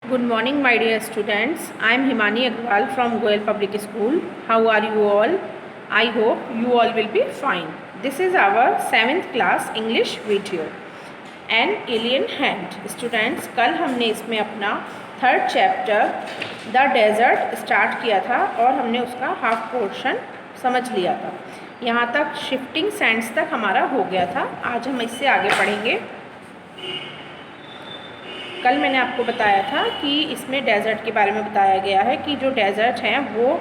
Good morning, my dear students. I am Himani Agrawal from Goel Public School. How are you all? I hope you all will be fine. This is our 7th class English video. An Alien Hand. Students, कल हमने इसमें अपना 3rd chapter the desert start किया था और हमने उसका half portion समझ लिया था। यहाँ तक शिफ्टिंग सैंड्स तक हमारा हो गया था। आज हम इससे आगे पढ़ेंगे। कल मैंने आपको बताया था कि इसमें डेज़र्ट के बारे में बताया गया है कि जो डेज़र्ट हैं वो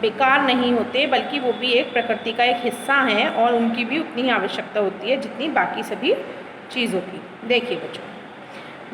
बेकार नहीं होते, बल्कि वो भी एक प्रकृति का एक हिस्सा हैं और उनकी भी उतनी ही आवश्यकता होती है जितनी बाकी सभी चीज़ों की। देखिए बच्चों,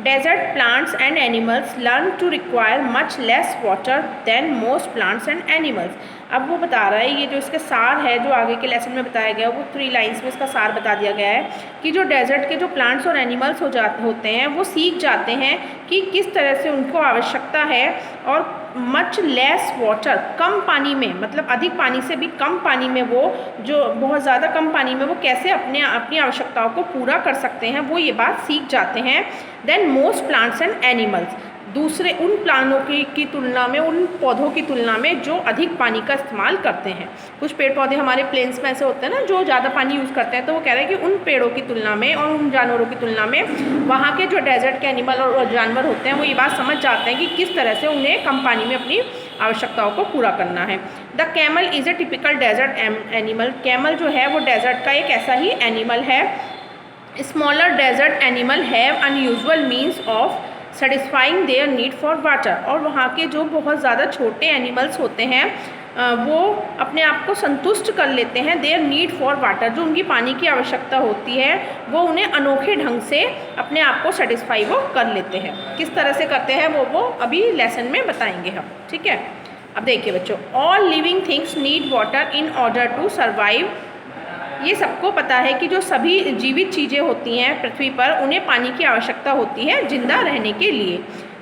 desert plants and animals learn to require much less water than most plants and animals. अब वो बता रहा है, ये जो इसका सार है जो आगे के लेसन में बताया गया वो 3 लाइन्स में इसका सार बता दिया गया है कि जो डेजर्ट के जो प्लांट्स और एनिमल्स होते हैं वो सीख जाते हैं कि किस तरह से उनको आवश्यकता है और मच लेस वाटर, कम पानी में, मतलब अधिक पानी से भी कम पानी में वो जो बहुत ज़्यादा कम पानी में वो कैसे अपनी आवश्यकताओं को पूरा कर सकते हैं, वो ये बात सीख जाते हैं than most plants and animals, दूसरे उन प्लानों की तुलना में, उन पौधों की तुलना में जो अधिक पानी का इस्तेमाल करते हैं। कुछ पेड़ पौधे हमारे प्लेन्स में ऐसे होते हैं ना जो ज़्यादा पानी यूज़ करते हैं, तो वो कह रहे हैं कि उन पेड़ों की तुलना में और उन जानवरों की तुलना में वहाँ के जो डेजर्ट के एनिमल और जानवर होते हैं वो ये बात समझ जाते हैं कि किस तरह से उन्हें कम पानी में अपनी आवश्यकताओं को पूरा करना है। The camel is a typical desert animal. Camel जो है वो डेजर्ट का एक ऐसा ही एनिमल है। Smaller desert animal have unusual means of satisfying their need for water. और वहाँ के जो बहुत ज़्यादा छोटे एनिमल्स होते हैं वो अपने आप को संतुष्ट कर लेते हैं देयर नीड फॉर वाटर, जो उनकी पानी की आवश्यकता होती है वो उन्हें अनोखे ढंग से अपने आप को सेटिस्फाई वो कर लेते हैं। किस तरह से करते हैं वो अभी लेसन में बताएंगे हम, ठीक है। अब देखिए बच्चों, all living things need water in order to survive. ये सबको पता है कि जो सभी जीवित चीज़ें होती हैं पृथ्वी पर उन्हें पानी की आवश्यकता होती है जिंदा रहने के लिए।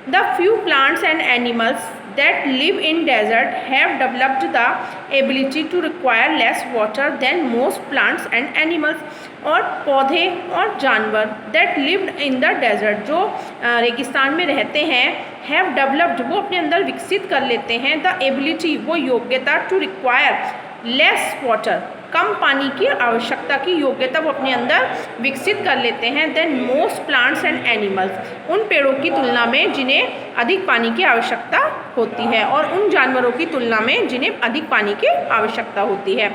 The few plants and animals that live in desert have developed the ability to require less water than most plants and animals. और पौधे और जानवर that lived in the desert, जो रेगिस्तान में रहते हैं, हैव डेवलप्ड, वो अपने अंदर विकसित कर लेते हैं द एबिलिटी, वो योग्यता, टू रिक्वायर लेस वाटर, कम पानी की आवश्यकता की योग्यता वो अपने अंदर विकसित कर लेते हैं than most plants and animals, उन पेड़ों की तुलना में जिन्हें अधिक पानी की आवश्यकता होती है और उन जानवरों की तुलना में जिन्हें अधिक पानी की आवश्यकता होती है।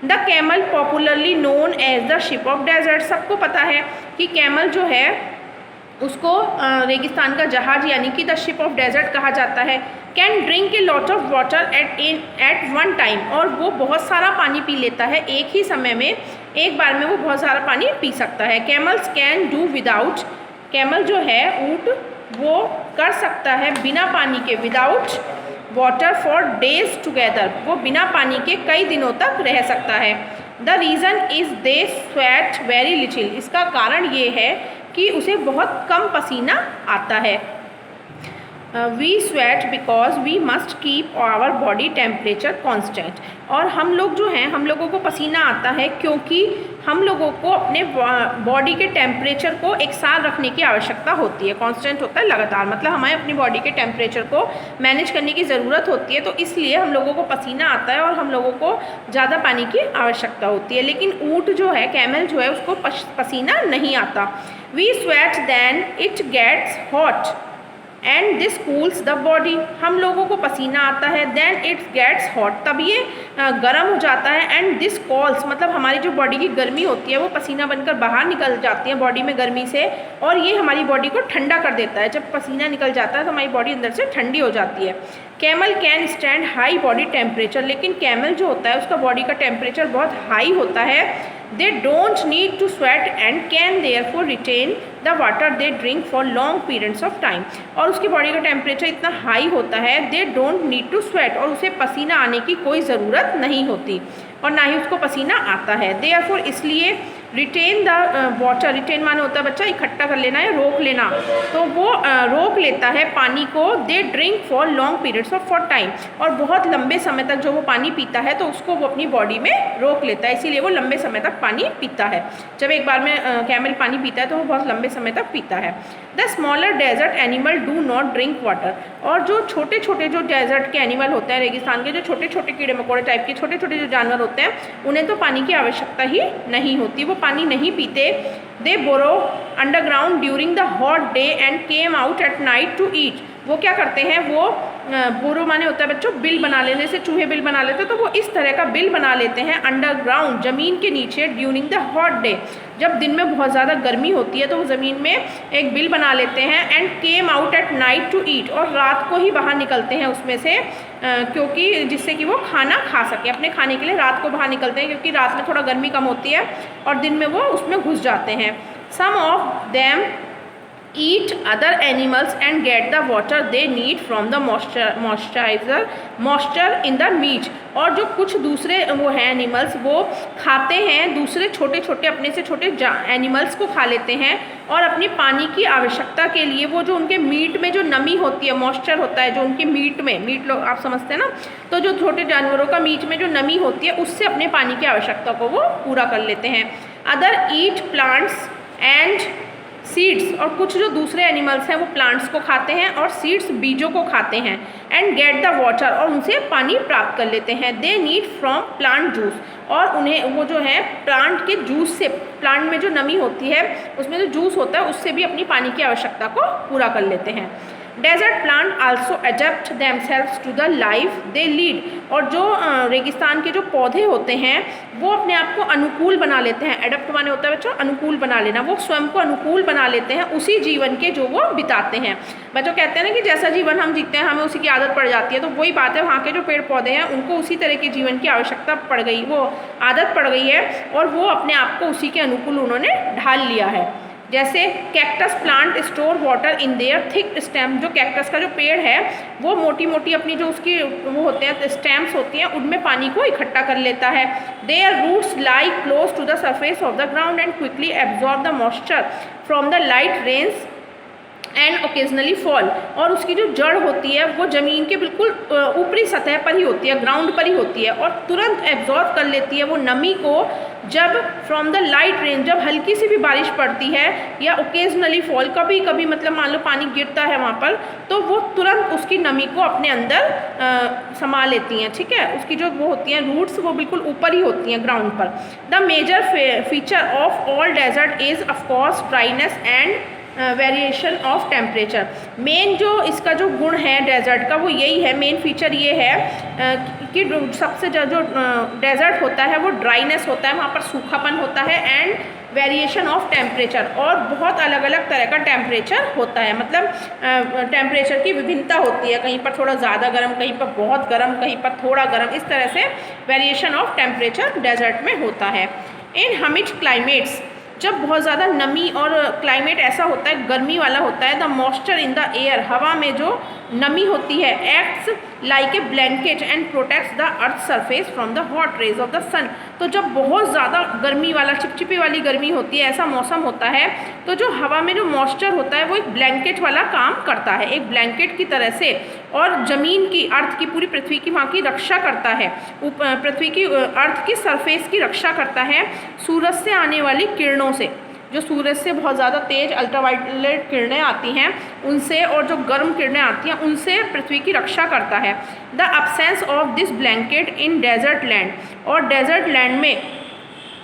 The camel popularly known as the ship of desert. सबको पता है कि कैमल जो है उसको रेगिस्तान का जहाज यानी कि द शिप ऑफ डेजर्ट कहा जाता है। Can drink a lot of water at one time, और वो बहुत सारा पानी पी लेता है एक ही समय में, एक बार में वो बहुत सारा पानी पी सकता है। Camels can do without, camel जो है ऊँट वो कर सकता है बिना पानी के, without water for days together, वो बिना पानी के कई दिनों तक रह सकता है। The reason is they sweat very little, इसका कारण ये है कि उसे बहुत कम पसीना आता है। We sweat because we must keep our body temperature constant. और हम लोग जो हैं, हम लोगों को पसीना आता है क्योंकि हम लोगों को अपने बॉडी के टेम्परेचर को एक साथ रखने की आवश्यकता होती है। कांस्टेंट होता है लगातार, मतलब हमें अपनी बॉडी के टेम्परेचर को मैनेज करने की ज़रूरत होती है, तो इसलिए हम लोगों को पसीना आता है और हम लोगों को ज़्यादा पानी की आवश्यकता होती है। लेकिन ऊँट जो है, कैमल जो है, उसको पसीना नहीं आता। We sweat then it gets hot and this cools the body, हम लोगों को पसीना आता है देन इट गेट्स हॉट, तब ये गर्म हो जाता है, एंड दिस कॉल्स, मतलब हमारी जो बॉडी की गर्मी होती है वो पसीना बनकर बाहर निकल जाती है बॉडी में गर्मी से, और ये हमारी बॉडी को ठंडा कर देता है। जब पसीना निकल जाता है तो हमारी बॉडी अंदर से ठंडी हो जाती है। Camel can stand high body temperature, लेकिन कैमल जो होता है उसका बॉडी का टेम्परेचर बहुत हाई होता है। They don't need to sweat and can therefore retain the water they drink for long periods of time. और उसकी बॉडी का टेम्परेचर इतना हाई होता है, they don't need to sweat, और उसे पसीना आने की कोई ज़रूरत नहीं होती और ना ही उसको पसीना आता है। देयरफॉर, इसलिए रिटेन द वाटर, रिटेन माने होता है बच्चा इकट्ठा कर लेना या रोक लेना, तो वो रोक लेता है पानी को। दे drink for long periods of for time, और बहुत लंबे समय तक जो वो पानी पीता है तो उसको वो अपनी बॉडी में रोक लेता है, इसीलिए वो लंबे समय तक पानी पीता है। जब एक बार में कैमल पानी पीता है तो वो बहुत लंबे समय तक पीता है। The smaller desert animal do not drink water, और जो छोटे छोटे जो डेजर्ट के एनिमल होते हैं, रेगिस्तान के जो छोटे छोटे कीड़े मकोड़े टाइप के छोटे छोटे जो जानवर होते हैं, उन्हें तो पानी की आवश्यकता ही नहीं होती, वो पानी नहीं पीते। They burrow underground during the hot day and came out at night to eat, वो क्या करते हैं, वो बोरो माने होता है बच्चों बिल बना लेने, जैसे चूहे बिल बना लेते हैं, तो वो इस तरह का बिल बना लेते हैं अंडरग्राउंड, ज़मीन के नीचे, ड्यूरिंग द हॉट डे, जब दिन में बहुत ज़्यादा गर्मी होती है तो वो ज़मीन में एक बिल बना लेते हैं। And came out at night to eat, और रात को ही बाहर निकलते हैं उसमें से, क्योंकि जिससे कि वो खाना खा सके, अपने खाने के लिए रात को बाहर निकलते हैं, क्योंकि रात में थोड़ा गर्मी कम होती है और दिन में वो उसमें घुस जाते हैं। Some of them eat other animals and get the water they need from the moisture in the meat, और जो कुछ दूसरे वो हैं एनिमल्स, वो खाते हैं दूसरे छोटे छोटे अपने से छोटे एनिमल्स को खा लेते हैं, और अपनी पानी की आवश्यकता के लिए वो जो उनके मीट में जो नमी होती है, मॉइस्चर होता है जो उनके मीट में, मीट लोग आप समझते हैं ना, तो जो छोटे जानवरों का मीट में जो नमी होती है उससे अपने पानी की आवश्यकता को वो पूरा कर लेते हैं। Other eat plants and seeds, और कुछ जो दूसरे एनिमल्स हैं वो प्लांट्स को खाते हैं और सीड्स बीजों को खाते हैं। एंड गेट द वाटर, और उनसे पानी प्राप्त कर लेते हैं। They need from plant juice, और उन्हें वो जो है प्लांट के जूस से, प्लांट में जो नमी होती है उसमें जो जूस होता है उससे भी अपनी पानी की आवश्यकता को पूरा कर लेते हैं। Desert plant also adapt themselves to the life they lead, और जो रेगिस्तान के जो पौधे होते हैं वो अपने आप को अनुकूल बना लेते हैं। एडेप्ट माने होता है बच्चों अनुकूल बना लेना, वो स्वयं को अनुकूल बना लेते हैं उसी जीवन के जो वो बिताते हैं। बच्चों कहते हैं ना कि जैसा जीवन हम जीते हैं हमें उसी की आदत पड़ जाती है, तो वही बात है, वहाँ के जो पेड़ पौधे हैं उनको उसी तरह के जीवन की आवश्यकता पड़ गई, वो आदत पड़ गई है, और वो अपने आप को उसी के अनुकूल उन्होंने ढाल लिया है। जैसे cactus plant store water in their thick stem, जो कैक्टस का जो पेड़ है वो मोटी मोटी अपनी जो उसकी वो होते हैं स्टेम्स होती हैं उनमें पानी को इकट्ठा कर लेता है। Their roots lie close to the surface of the ground and quickly absorb the moisture from the light rains and occasionally fall, और उसकी जो जड़ होती है वो ज़मीन के बिल्कुल ऊपरी सतह पर ही होती है, ग्राउंड पर ही होती है, और तुरंत एब्जॉर्ब कर लेती है वो नमी को। जब फ्रॉम द लाइट रेन, जब हल्की सी भी बारिश पड़ती है या ओकेजनली फॉल, कभी कभी मतलब मान लो पानी गिरता है वहाँ पर, तो वो तुरंत उसकी नमी को अपने अंदर समा लेती हैं। ठीक है, उसकी जो वो होती हैं रूट्स वो बिल्कुल ऊपर ही होती हैं ग्राउंड पर। The major feature of all desert is of course dryness and variation of temperature. Main जो इसका जो गुण है डेजर्ट का वो यही है, मेन फीचर ये है कि सबसे जो डेजर्ट होता है वो ड्राइनेस होता है, वहाँ पर सूखापन होता है, एंड वेरिएशन ऑफ टेम्परेचर, और बहुत अलग अलग तरह का टेम्परेचर होता है, मतलब टेम्परेचर की विभिन्नता होती है, कहीं पर थोड़ा ज़्यादा गर्म, कहीं पर बहुत गर्म, कहीं पर थोड़ा गर्म, इस तरह से वेरिएशन ऑफ टेम्परेचर डेजर्ट में होता है। इन हमिड क्लाइमेट्स, जब बहुत ज़्यादा नमी और क्लाइमेट ऐसा होता है गर्मी वाला होता है, the moisture in the air, हवा में जो नमी होती है, acts like a blanket and protects the earth surface from the hot rays of the sun. तो जब बहुत ज़्यादा गर्मी वाला चिपचिपी वाली गर्मी होती है, ऐसा मौसम होता है, तो जो हवा में जो मॉइस्चर होता है वो एक ब्लैंकेट वाला काम करता है, एक ब्लैंकेट की तरह से, और ज़मीन की, अर्थ की, पूरी पृथ्वी की वहाँ की रक्षा करता है, पृथ्वी की अर्थ की सरफेस की रक्षा करता है सूरज से आने वाली किरणों से। जो सूरज से बहुत ज़्यादा तेज़ अल्ट्रावायलेट किरणें आती हैं उनसे, और जो गर्म किरणें आती हैं उनसे पृथ्वी की रक्षा करता है। The absence of this blanket in desert land, और डेजर्ट लैंड में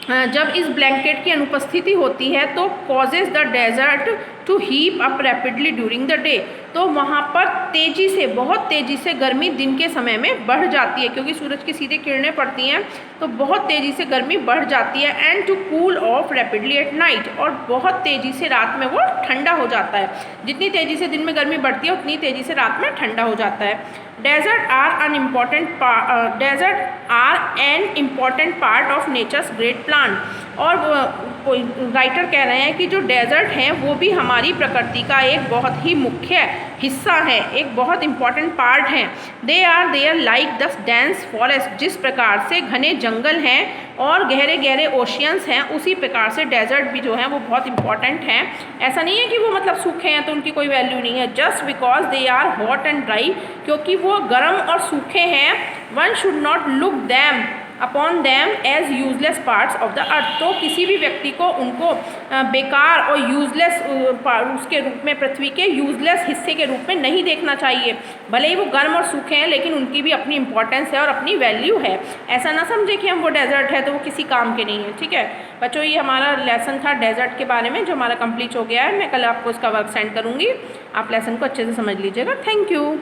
जब इस ब्लैंकेट की अनुपस्थिति होती है तो causes the desert to heap up rapidly during the day, तो वहाँ पर तेज़ी से, बहुत तेज़ी से गर्मी दिन के समय में बढ़ जाती है, क्योंकि सूरज की सीधे किरणें पड़ती हैं तो बहुत तेज़ी से गर्मी बढ़ जाती है। And to cool off rapidly at night, और बहुत तेज़ी से रात में वो ठंडा हो जाता है, जितनी तेज़ी से दिन में गर्मी बढ़ती है उतनी तेज़ी से रात में ठंडा हो जाता है। Desert are an important part of nature's great plant, और राइटर कह रहे हैं कि जो डेजर्ट हैं वो भी हमारी प्रकृति का एक बहुत ही मुख्य हिस्सा है, एक बहुत इंपॉर्टेंट पार्ट हैं। They are there like the dense forest, जिस प्रकार से घने जंगल हैं और गहरे गहरे ओशियंस हैं, उसी प्रकार से डेजर्ट भी जो हैं वो बहुत इंपॉर्टेंट हैं। ऐसा नहीं है कि वो मतलब सूखे हैं तो उनकी कोई वैल्यू नहीं है, just because they are hot and dry, क्योंकि वो गर्म और सूखे हैं। One should not look them upon them as useless parts of the earth, तो किसी भी व्यक्ति को उनको बेकार और यूजलेस उसके रूप में, पृथ्वी के यूजलेस हिस्से के रूप में नहीं देखना चाहिए। भले ही वो गर्म और सूखे हैं लेकिन उनकी भी अपनी इंपॉर्टेंस है और अपनी वैल्यू है। ऐसा ना समझे कि हम वो डेजर्ट है तो वो किसी काम के नहीं है। ठीक है बच्चों, ये हमारा लेसन था डेजर्ट के बारे में जो हमारा कंप्लीट हो गया है। मैं कल आपको इसका वर्क सेंड करूँगी, आप लेसन को अच्छे से समझ लीजिएगा। Thank you.